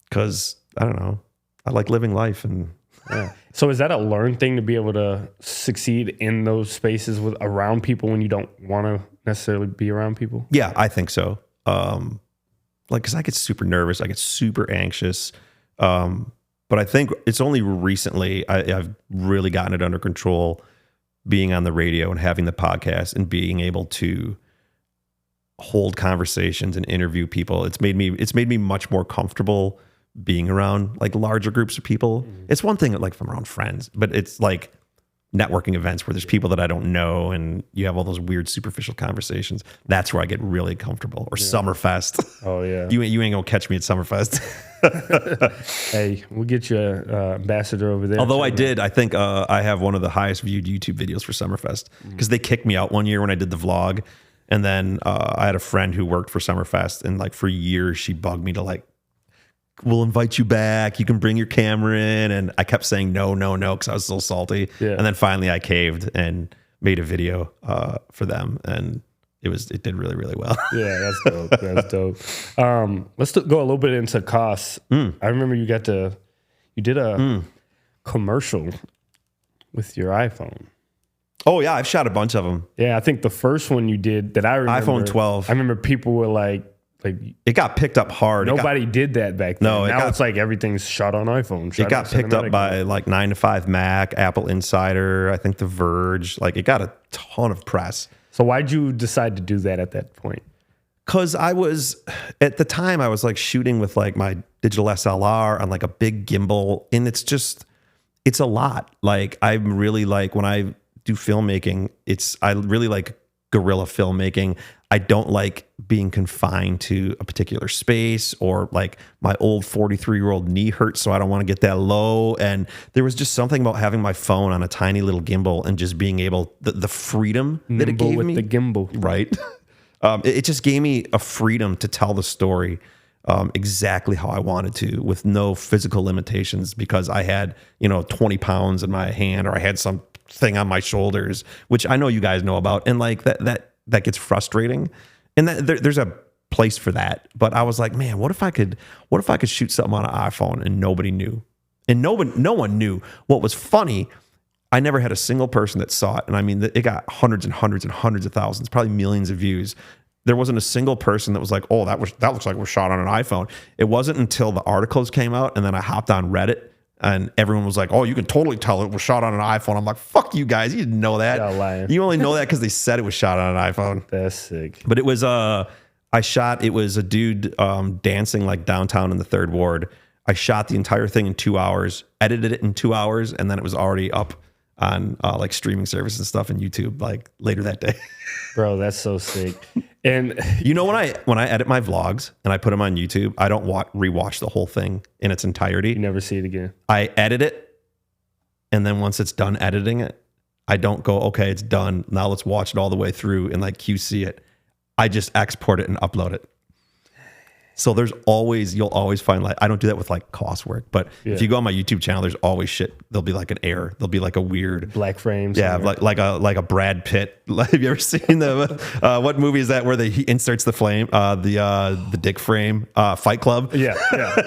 because I don't know, I like living life and. Yeah. So is that a learned thing to be able to succeed in those spaces around people when you don't want to necessarily be around people? Yeah, I think so. Because I get super nervous, I get super anxious. But I think it's only recently I've really gotten it under control, being on the radio and having the podcast and being able to hold conversations and interview people. It's made me much more comfortable being around like larger groups of people. It's one thing like if I'm around friends, but it's like networking events where there's people that I don't know and you have all those weird superficial conversations. That's where I get really comfortable. Or Summerfest. Oh yeah. You ain't gonna catch me at Summerfest. Hey, we'll get you a ambassador over there. Although I think I have one of the highest viewed YouTube videos for Summerfest because they kicked me out one year when I did the vlog. And then I had a friend who worked for Summerfest, and like for years she bugged me to like, we'll invite you back. You can bring your camera in. And I kept saying no, because I was so salty. Yeah. And then finally I caved and made a video for them. And it did really, really well. Yeah, that's dope. That's dope. Let's go a little bit into Koss. I remember you did a commercial with your iPhone. Oh yeah, I've shot a bunch of them. Yeah, I think the first one you did that I remember. iPhone 12. I remember people were like it got picked up hard. Nobody did that back then. No, it's like everything's shot on iPhone. It got picked up by like 9 to 5 Mac, Apple Insider, I think The Verge. Like it got a ton of press. So why'd you decide to do that at that point? Because at the time I was like shooting with like my digital SLR on like a big gimbal, and it's a lot. Like I'm really like, when I do filmmaking, I really like guerrilla filmmaking. I don't like being confined to a particular space, or like my old 43-year-old knee hurts, so I don't want to get that low. And there was just something about having my phone on a tiny little gimbal and just being able, the freedom that it gave me. The gimbal. Right. It just gave me a freedom to tell the story exactly how I wanted to, with no physical limitations, because I had, 20 pounds in my hand, or I had something on my shoulders, which I know you guys know about. And like that gets frustrating, and there's a place for that. But I was like, man, what if I could shoot something on an iPhone and nobody knew, and no one knew. What was funny, I never had a single person that saw it, and I mean, it got hundreds and hundreds and hundreds of thousands, probably millions of views. There wasn't a single person that was like, oh, that looks like it was shot on an iPhone. It wasn't until the articles came out, and then I hopped on Reddit, and everyone was like, oh, you can totally tell it was shot on an iPhone. I'm like, fuck you guys. You didn't know that. Y'all lying. You only know that because they said it was shot on an iPhone. That's sick. But it was, it was a dude dancing like downtown in the 3rd Ward. I shot the entire thing in 2 hours, edited it in 2 hours, and then it was already up on like streaming services and stuff and YouTube like later that day. Bro, that's so sick. And when I edit my vlogs and I put them on YouTube, I don't rewatch the whole thing in its entirety. You never see it again. I edit it, and then once it's done editing it, I don't go, okay, it's done. Now let's watch it all the way through and like QC it. I just export it and upload it. So you'll always find, like, I don't do that with like Koss work, but if you go on my YouTube channel, there's always shit. There'll be like an error. There'll be like a weird black frame. Yeah, like a Brad Pitt. Have you ever seen what movie is that where he inserts the flame, the dick frame, Fight Club? Yeah.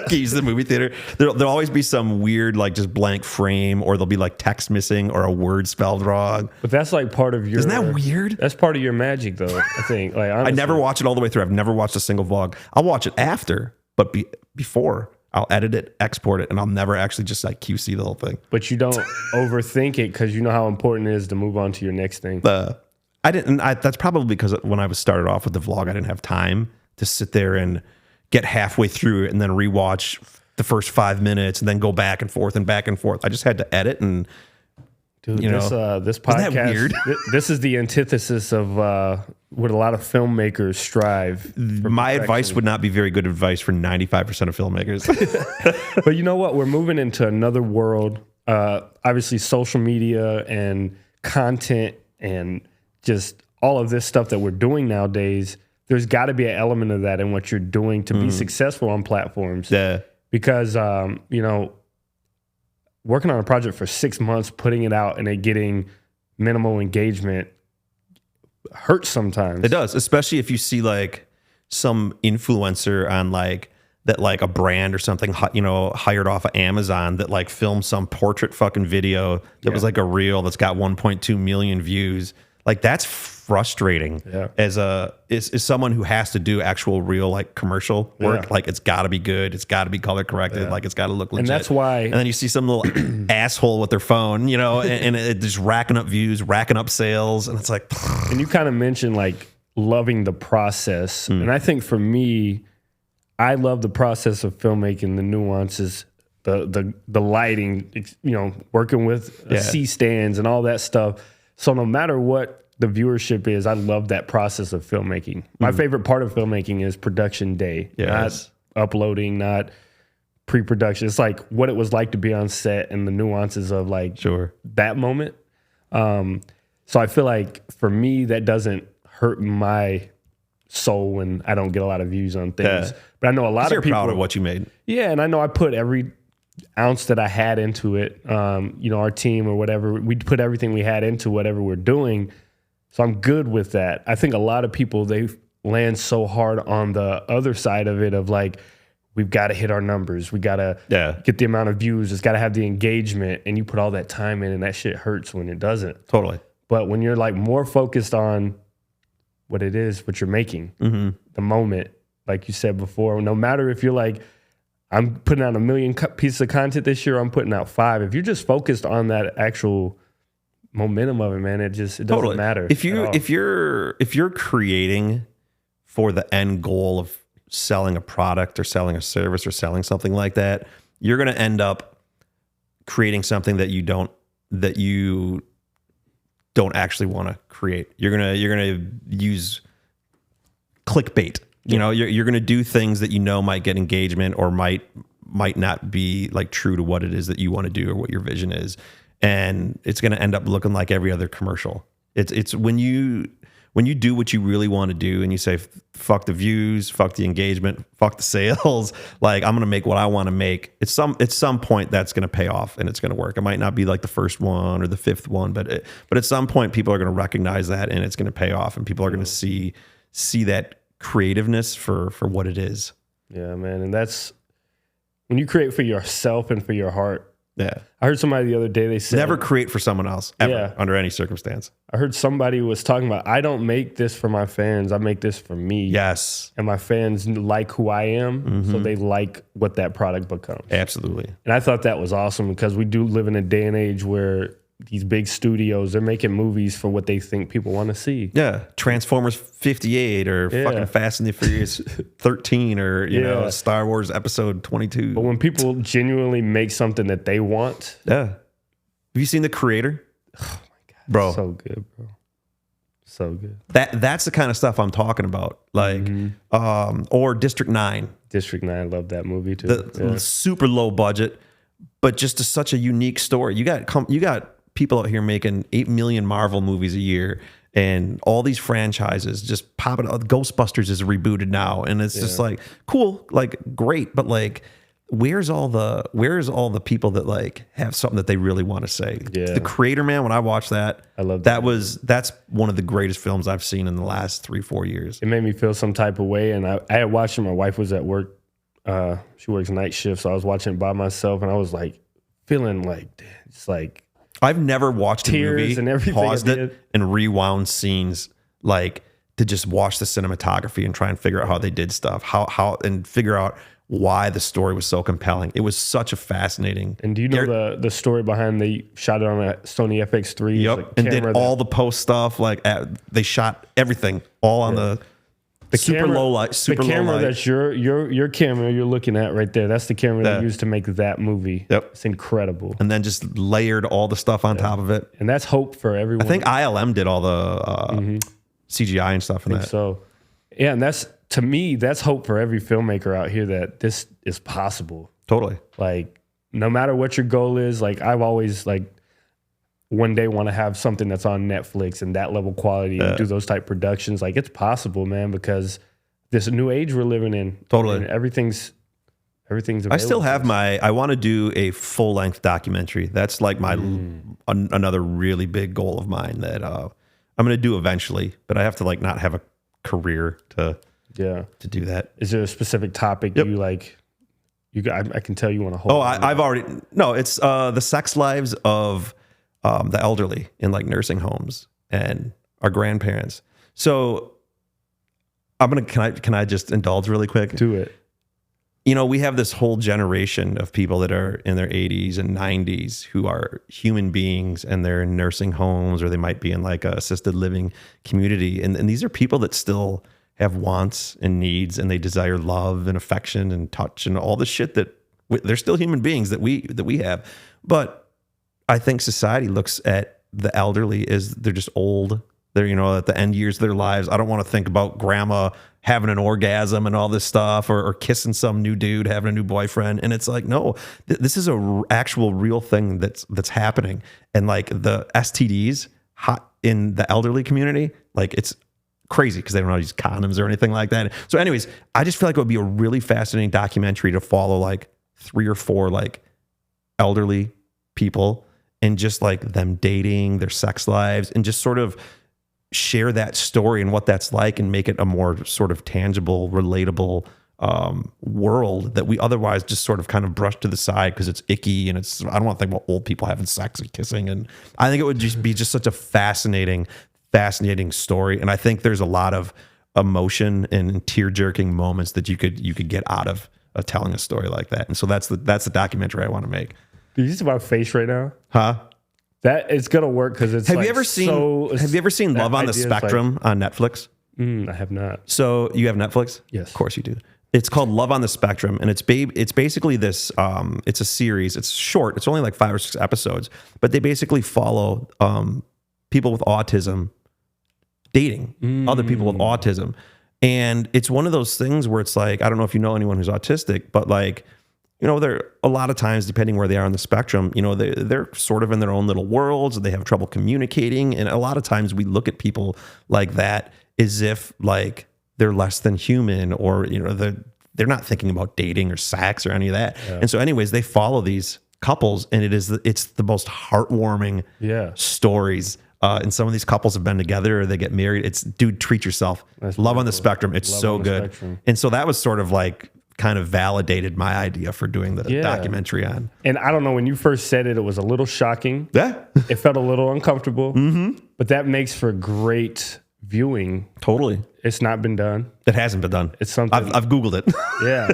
He's the movie theater. There'll always be some weird like just blank frame, or there'll be like text missing or a word spelled wrong. But that's like part of your. Isn't that weird? That's part of your magic, though. I think. Like honestly. I never watch it all the way through. I've never watched a single vlog. I'll watch it after, but before I'll edit it, export it, and I'll never actually just like QC the whole thing. But you don't overthink it because you know how important it is to move on to your next thing. That's probably because when I was started off with the vlog, I didn't have time to sit there and get halfway through it and then rewatch the first 5 minutes and then go back and forth and back and forth. I just had to edit and. Dude, this podcast, isn't that weird? This is the antithesis of what a lot of filmmakers strive. My advice would not be very good advice for 95% of filmmakers. But you know what? We're moving into another world. Obviously, social media and content and just all of this stuff that we're doing nowadays. There's got to be an element of that in what you're doing to be successful on platforms. Yeah. Because working on a project for 6 months, putting it out and it getting minimal engagement hurts sometimes. It does, especially if you see like some influencer on like that, like a brand or something, hired off of Amazon that like filmed some portrait fucking video that was like a reel that's got 1.2 million views. Like that's frustrating as someone who has to do actual real like commercial work. Like it's got to be good. It's got to be color corrected. Like it's got to look legit. And that's why. And then you see some little asshole with their phone, and it just racking up views, racking up sales. And it's like. And you kind of mentioned like loving the process. And I think for me, I love the process of filmmaking, the nuances. the lighting, working with C stands and all that stuff. So no matter what the viewership is, I love that process of filmmaking. My favorite part of filmmaking is production day, not uploading, not pre-production. It's like what it was like to be on set and the nuances of like that moment. So I feel like for me, that doesn't hurt my soul when I don't get a lot of views on things. But I know a lot of people. You're proud of what you made. Yeah, and I know I put every ounce that I had into it. Our team or whatever, we put everything we had into whatever we're doing. So I'm good with that. I think a lot of people, they land so hard on the other side of it of like, we've got to hit our numbers. We got to get the amount of views. It's got to have the engagement. And you put all that time in and that shit hurts when it doesn't. Totally. But when you're like more focused on what it is, what you're making, the moment, like you said before, no matter if you're like, I'm putting out 1 million pieces of content this year, I'm putting out 5. If you're just focused on that actual momentum of it, man, it doesn't matter. If you're creating for the end goal of selling a product or selling a service or selling something like that, you're going to end up creating something that you don't actually want to create. You're gonna use clickbait. You're gonna do things that might get engagement or might not be like true to what it is that you want to do or what your vision is, and it's gonna end up looking like every other commercial. It's when you do what you really want to do and you say, fuck the views, fuck the engagement, fuck the sales, like I'm going to make what I want to make. At some point that's going to pay off and it's going to work. It might not be like the first one or the 5th one, but at some point people are going to recognize that and it's going to pay off and people are going to see that creativeness for what it is. Yeah, man. And that's when you create for yourself and for your heart. Yeah. I heard somebody the other day, they said... Never create for someone else, ever, under any circumstance. I heard somebody was talking about, I don't make this for my fans. I make this for me. Yes. And my fans like who I am, so they like what that product becomes. Absolutely. And I thought that was awesome because we do live in a day and age where these big studios, they're making movies for what they think people want to see. Yeah. Transformers 58 or fucking Fast and the Furious 13 or, Star Wars Episode 22. But when people genuinely make something that they want. Yeah. Have you seen The Creator? Oh my God. Bro. So good, bro. So good. That's the kind of stuff I'm talking about. Like, or District 9. District 9, I love that movie too. The super low budget, but just such a unique story. You got people out here making 8 million Marvel movies a year and all these franchises just popping up. Ghostbusters is rebooted now. And it's just like, cool, like great. But like, where's all the people that like have something that they really want to say? Yeah. The Creator, man, when I watched that, I love that's one of the greatest films I've seen in the last 3-4 years. It made me feel some type of way. And I had watched it. My wife was at work. She works night shift. So I was watching it by myself and I was like feeling like, it's like, I've never watched a movie, and everything paused it, and rewound scenes like to just watch the cinematography and try and figure out how they did stuff, how and figure out why the story was so compelling. It was such a fascinating. And do you know the story behind they shot it on a Sony FX3? Yep, and did all the post stuff. Like they shot everything all on the super camera, low light. Super the camera low light. that's your camera you're looking at right there. That's the camera they used to make that movie. Yep, it's incredible. And then just layered all the stuff on top of it. And that's hope for everyone. I think ILM did all the CGI and stuff in that. So, yeah, and that's to me that's hope for every filmmaker out here that this is possible. Totally. Like no matter what your goal is, like I've always like one day want to have something that's on Netflix and that level quality and do those type productions. Like it's possible, man, because this new age we're living in. Totally. And everything's available. I still have I want to do a full length documentary. That's like my another really big goal of mine that I'm going to do eventually, but I have to like not have a career to do that. Is there a specific topic you like? I can tell you want to hold. Oh, I've already, no, it's the sex lives of the elderly in like nursing homes and our grandparents. So can I just indulge really quick? Do it. We have this whole generation of people that are in their 80s and 90s who are human beings and they're in nursing homes or they might be in like a assisted living community. And these are people that still have wants and needs and they desire love and affection and touch and all the shit that They're still human beings that we have. But I think society looks at the elderly as they're just old. They're, at the end years of their lives. I don't want to think about grandma having an orgasm and all this stuff, or kissing some new dude, having a new boyfriend. And it's like, no, this is a actual real thing that's happening. And like the STDs hot in the elderly community, like it's crazy because they don't know how to use condoms or anything like that. So anyways, I just feel like it would be a really fascinating documentary to follow like 3 or 4 like elderly people and just like them dating, their sex lives, and just sort of share that story and what that's like and make it a more sort of tangible, relatable world that we otherwise just sort of kind of brush to the side because it's icky and I don't want to think about old people having sex and kissing. And I think it would just be just such a fascinating story. And I think there's a lot of emotion and tear-jerking moments that you could get out of telling a story like that. And so that's the documentary I want to make. Dude, you just about face right now? Huh? That it's gonna work because it's. Have you ever seen Love on the Spectrum on Netflix? I have not. So you have Netflix? Yes, of course you do. It's called Love on the Spectrum, and it's basically this. It's a series. It's short. It's only like 5 or 6 episodes, but they basically follow people with autism dating other people with autism, and it's one of those things where it's like, I don't know if you know anyone who's autistic, but like, they're a lot of times, depending where they are on the spectrum, they're sort of in their own little worlds. They have trouble communicating. And a lot of times we look at people like that as if like they're less than human, or, they're not thinking about dating or sex or any of that. Yeah. And so anyways, they follow these couples, and it's the most heartwarming stories. And some of these couples have been together or they get married. It's, dude, treat yourself. That's Love on the Spectrum. It's so good. And so that was sort of like, kind of validated my idea for doing the documentary on. And I don't know, when you first said it, it was a little shocking. Yeah. It felt a little uncomfortable. But that makes for great viewing. Totally. It's not been done. It hasn't been done. It's something. I've Googled it. Yeah.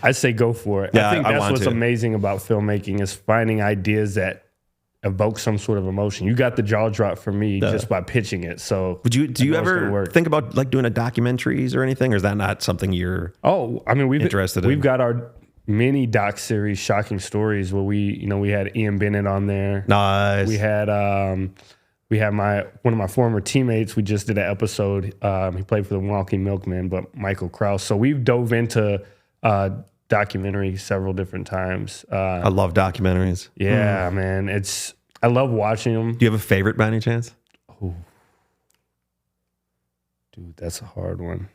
I'd say go for it. Yeah, I think that's what's amazing about filmmaking, is finding ideas that evoke some sort of emotion. You got the jaw drop for me just by pitching it. So do you ever think about like doing a documentaries or anything, or is that not something you're we've interested in? We've got our mini doc series, Shocking Stories, where we had Ian Bennett on there. Nice. We had one of my former teammates. We just did an episode. He played for the Milwaukee Milkmen, but Michael Krause. So we've dove into documentary several different times. I love documentaries. Yeah, man. I love watching them. Do you have a favorite by any chance? Oh, dude, that's a hard one.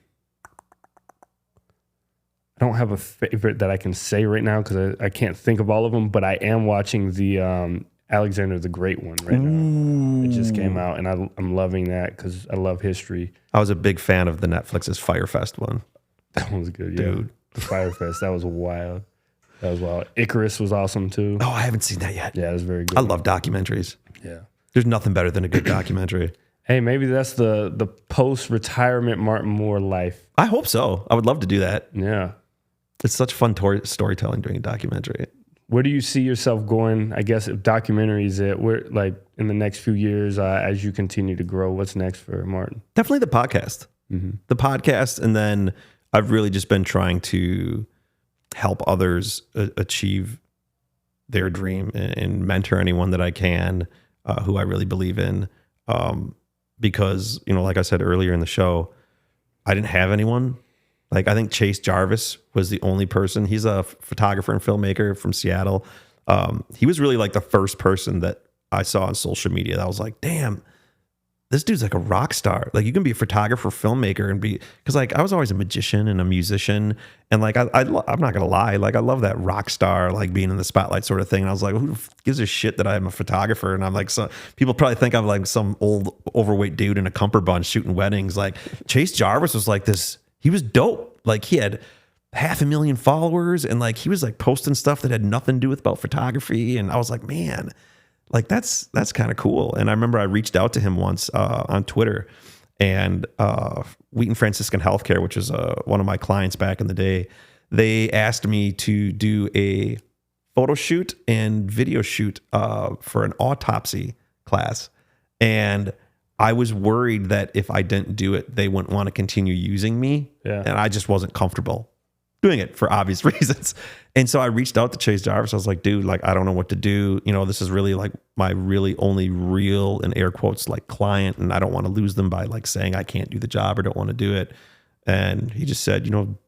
I don't have a favorite that I can say right now because I can't think of all of them, but I am watching the Alexander the Great one right now. It just came out, and I'm loving that because I love history. I was a big fan of the Netflix's Firefest one. That one was good, dude. The Firefest, that was wild. That was wild. Icarus was awesome too. Oh, I haven't seen that yet. Yeah, it was very good. I love documentaries. Yeah. There's nothing better than a good documentary. Hey, maybe that's the post-retirement Martin Moore life. I hope so. I would love to do that. Yeah. It's such fun storytelling doing a documentary. Where do you see yourself going? I guess if documentary is it, where like in the next few years as you continue to grow, what's next for Martin? Definitely the podcast. The podcast, and then I've really just been trying to help others achieve their dream and mentor anyone that I can, who I really believe in. Because, like I said earlier in the show, I didn't have anyone. Like, I think Chase Jarvis was the only person. He's a photographer and filmmaker from Seattle. He was really like the first person that I saw on social media that I was like, damn, this dude's like a rock star. Like, you can be a photographer, filmmaker, and because like I was always a magician and a musician, and like I'm not gonna lie, like I love that rock star, like being in the spotlight sort of thing. And I was like, who gives a shit that I'm a photographer? And I'm like, so people probably think I'm like some old overweight dude in a cummerbund shooting weddings. Like, Chase Jarvis was like this. He was dope. Like, he had 500,000 followers, and like he was like posting stuff that had nothing to do with about photography. And I was like, man, like that's kind of cool. And I remember I reached out to him once on Twitter, and Wheaton Franciscan Healthcare, which is one of my clients back in the day, they asked me to do a photo shoot and video shoot for an autopsy class. And I was worried that if I didn't do it, they wouldn't want to continue using me. Yeah. And I just wasn't comfortable doing it for obvious reasons. And so I reached out to Chase Jarvis. I was like, dude, like, I don't know what to do. You know, this is really like my really only real, in air quotes, like client. And I don't want to lose them by like saying I can't do the job or don't want to do it. And he just said, you know,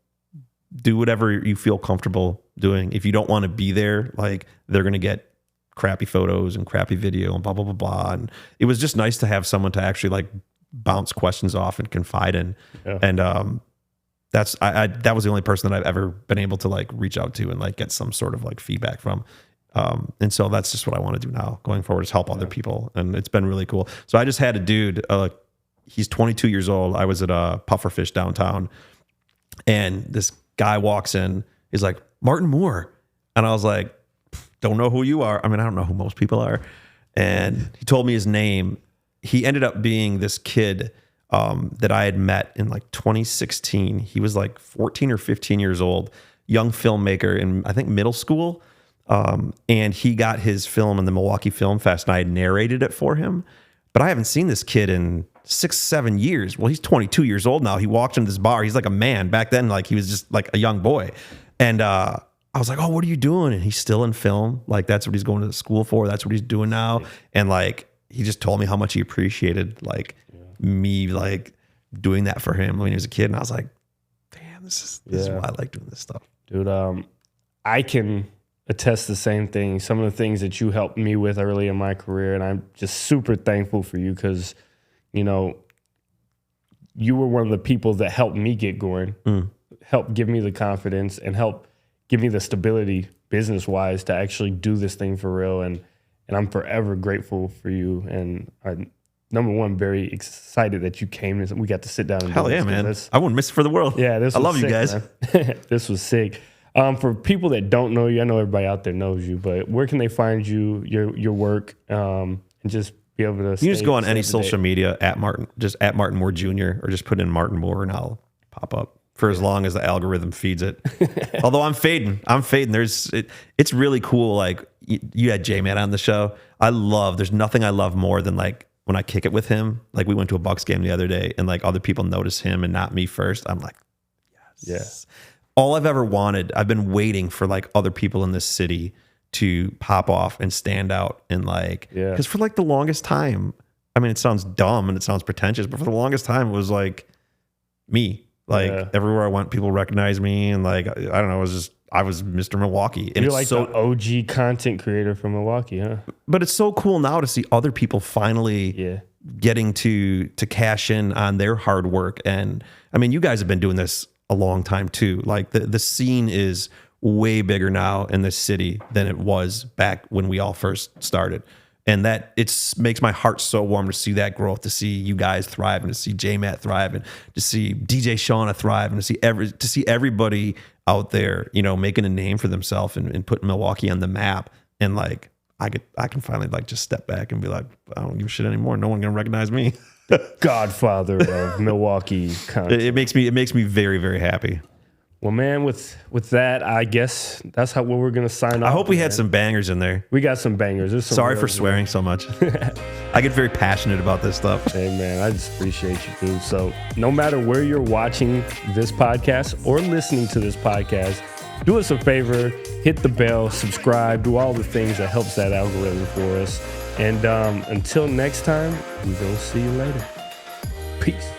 do whatever you feel comfortable doing. If you don't want to be there, like, they're going to get crappy photos and crappy video and blah, blah, blah, blah. And it was just nice to have someone to actually like bounce questions off and confide in. Yeah. And that was the only person that I've ever been able to like reach out to and like get some sort of like feedback from. And so that's just what I want to do now going forward, is help other people. And it's been really cool. So I just had a dude, he's 22 years old. I was at a Pufferfish downtown, and this guy walks in. He's like, Martin Moore. And I was like, don't know who you are. I mean, I don't know who most people are. And he told me his name. He ended up being this kid that I had met in like 2016. He was like 14 or 15 years old, young filmmaker in, I think, middle school. And he got his film in the Milwaukee Film Fest, and I had narrated it for him. But I haven't seen this kid in 6-7 years. Well, he's 22 years old now. He walked into this bar. He's like a man. Back then, like, he was just like a young boy. And I was like, oh, what are you doing? And he's still in film. Like, that's what he's going to school for. That's what he's doing now. And like, he just told me how much he appreciated like me like doing that for him when he was a kid. And I was like, damn, this is why I like doing this stuff. Dude, I can attest the same thing. Some of the things that you helped me with early in my career, and I'm just super thankful for you, because, you know, you were one of the people that helped me get going, helped give me the confidence, and helped give me the stability business-wise to actually do this thing for real. And I'm forever grateful for you. And I'm, number one, very excited that you came and we got to sit down and hell do yeah, this. Man. I wouldn't miss it for the world. Yeah, I love sick, you guys. This was sick. For people that don't know you, I know everybody out there knows you, but where can they find you, your work, and just be able to? You just go on any social media at Martin Moore Jr. or just put in Martin Moore and I'll pop up for as long as the algorithm feeds it. Although I'm fading. It's really cool. Like, you had J-Man on the show. There's nothing I love more than like when I kick it with him. Like, we went to a Bucks game the other day and like other people notice him and not me first. I'm like, yes. Yeah. All I've ever wanted, I've been waiting for like other people in this city to pop off and stand out, and like, because for like the longest time, I mean, it sounds dumb and it sounds pretentious, but for the longest time it was like me. Like, everywhere I went, people recognize me, and like, I don't know, I was Mr. Milwaukee. And you're like the OG content creator from Milwaukee, huh? But it's so cool now to see other people finally getting to cash in on their hard work. And I mean, you guys have been doing this a long time too. Like, the scene is way bigger now in this city than it was back when we all first started. And that makes my heart so warm to see that growth, to see you guys thrive, and to see J-Matt thrive, and to see DJ Shauna thrive, and to see everybody out there, you know, making a name for themselves and putting Milwaukee on the map. And like, I can finally like just step back and be like, I don't give a shit anymore. No one gonna recognize me. The godfather of Milwaukee content. It makes me very, very happy. Well, man, with that, I guess that's what we're going to sign off. I hope we had some bangers in there. We got some bangers. Sorry for swearing so much. I get very passionate about this stuff. Hey, man, I just appreciate you, dude. So no matter where you're watching this podcast or listening to this podcast, do us a favor, hit the bell, subscribe, do all the things that helps that algorithm for us. And until next time, we're going to see you later. Peace.